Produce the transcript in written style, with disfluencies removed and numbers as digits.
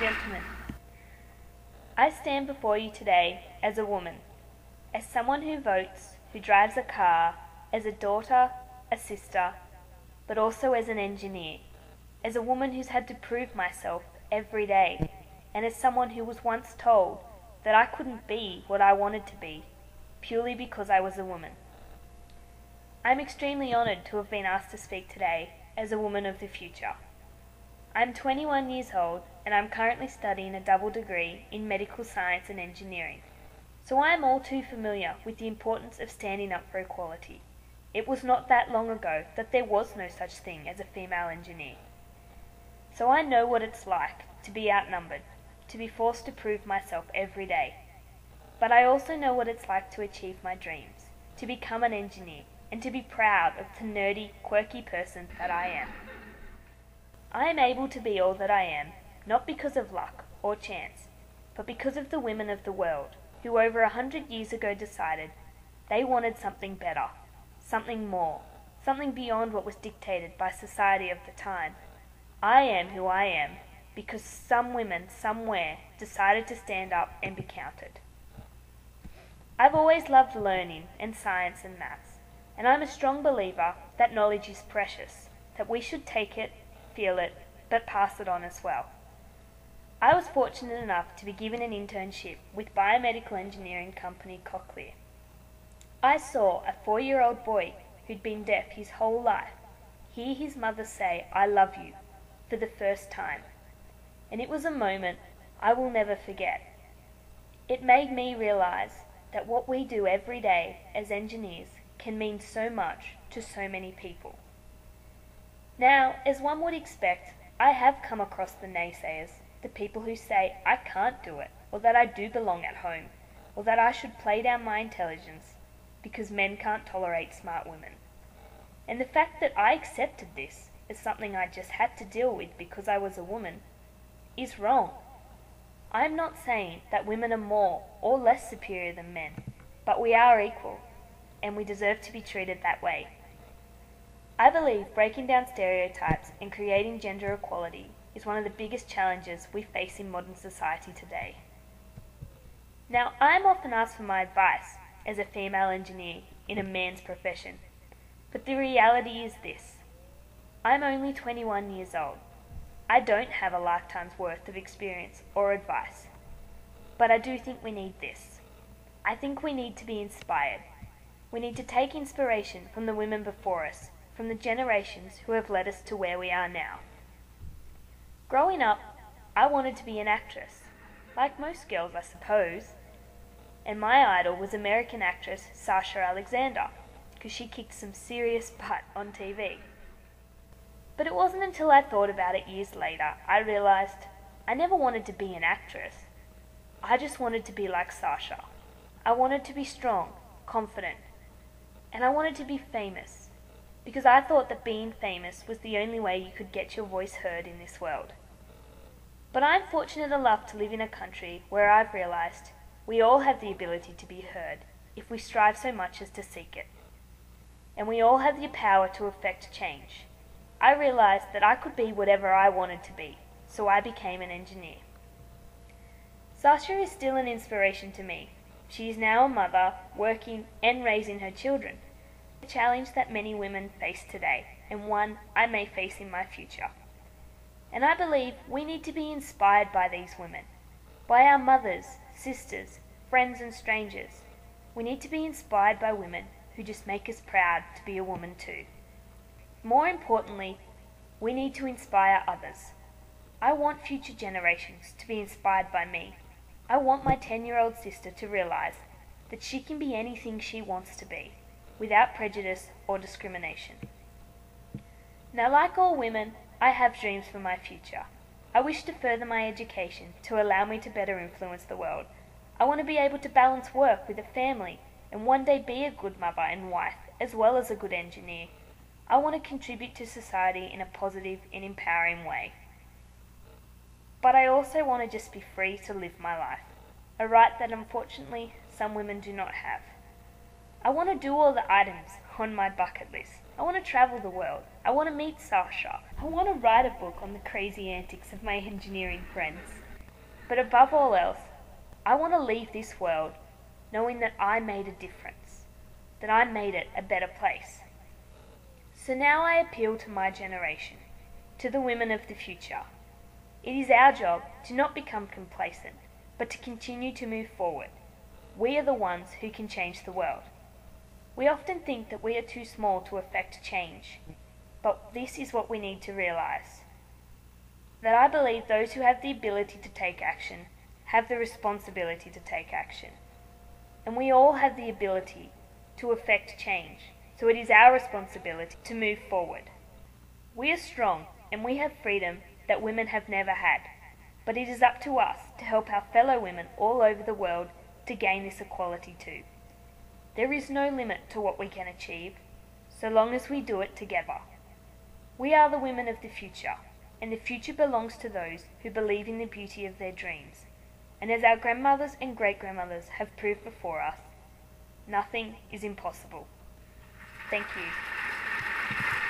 gentlemen, I stand before you today as a woman, as someone who votes, who drives a car, as a daughter, a sister, but also as an engineer, as a woman who's had to prove myself every day, and as someone who was once told that I couldn't be what I wanted to be, purely because I was a woman. I'm extremely honoured to have been asked to speak today as a woman of the future. I'm 21 years old and I'm currently studying a double degree in medical science and engineering, so I am all too familiar with the importance of standing up for equality. It was not that long ago that there was no such thing as a female engineer. So I know what it's like to be outnumbered, to be forced to prove myself every day. But I also know what it's like to achieve my dreams, to become an engineer, and to be proud of the nerdy, quirky person that I am. I am able to be all that I am, not because of luck or chance, but because of the women of the world, who over 100 years ago decided they wanted something better, something more, something beyond what was dictated by society of the time. I am who I am because some women somewhere decided to stand up and be counted. I've always loved learning and science and maths, and I'm a strong believer that knowledge is precious, that we should take it, feel it, but pass it on as well. I was fortunate enough to be given an internship with biomedical engineering company Cochlear. I saw a 4-year-old boy who'd been deaf his whole life hear his mother say, "I love you," for the first time. And it was a moment I will never forget. It made me realize that what we do every day as engineers can mean so much to so many people. Now, as one would expect, I have come across the naysayers, the people who say I can't do it, or that I do belong at home, or that I should play down my intelligence because men can't tolerate smart women. And the fact that I accepted this as something I just had to deal with because I was a woman is wrong. I'm not saying that women are more or less superior than men, but we are equal, and we deserve to be treated that way. I believe breaking down stereotypes and creating gender equality is one of the biggest challenges we face in modern society today. Now, I'm often asked for my advice as a female engineer in a man's profession, but the reality is this. I'm only 21 years old. I don't have a lifetime's worth of experience or advice, but I do think we need this. I think we need to be inspired. We need to take inspiration from the women before us, from the generations who have led us to where we are now. Growing up, I wanted to be an actress, like most girls I suppose, and my idol was American actress Sasha Alexander, because she kicked some serious butt on TV. But it wasn't until I thought about it years later I realised I never wanted to be an actress. I just wanted to be like Sasha. I wanted to be strong, confident, and I wanted to be famous, because I thought that being famous was the only way you could get your voice heard in this world. But I'm fortunate enough to live in a country where I've realised we all have the ability to be heard if we strive so much as to seek it. And we all have the power to effect change. I realised that I could be whatever I wanted to be, so I became an engineer. Sasha is still an inspiration to me. She is now a mother, working and raising her children, a challenge that many women face today, and one I may face in my future. And I believe we need to be inspired by these women, by our mothers, sisters, friends and strangers. We need to be inspired by women who just make us proud to be a woman too. More importantly, we need to inspire others. I want future generations to be inspired by me. I want my 10-year-old sister to realise that she can be anything she wants to be, without prejudice or discrimination. Now, like all women, I have dreams for my future. I wish to further my education to allow me to better influence the world. I want to be able to balance work with a family and one day be a good mother and wife, as well as a good engineer. I want to contribute to society in a positive and empowering way. But I also want to just be free to live my life, a right that unfortunately some women do not have. I want to do all the items on my bucket list. I want to travel the world. I want to meet Sasha. I want to write a book on the crazy antics of my engineering friends. But above all else, I want to leave this world knowing that I made a difference, that I made it a better place. So now I appeal to my generation, to the women of the future. It is our job to not become complacent, but to continue to move forward. We are the ones who can change the world. We often think that we are too small to affect change, but this is what we need to realize. That I believe those who have the ability to take action have the responsibility to take action. And we all have the ability to affect change, so it is our responsibility to move forward. We are strong and we have freedom that women have never had, but it is up to us to help our fellow women all over the world to gain this equality too. There is no limit to what we can achieve, so long as we do it together. We are the women of the future, and the future belongs to those who believe in the beauty of their dreams. And as our grandmothers and great-grandmothers have proved before us, nothing is impossible. Thank you.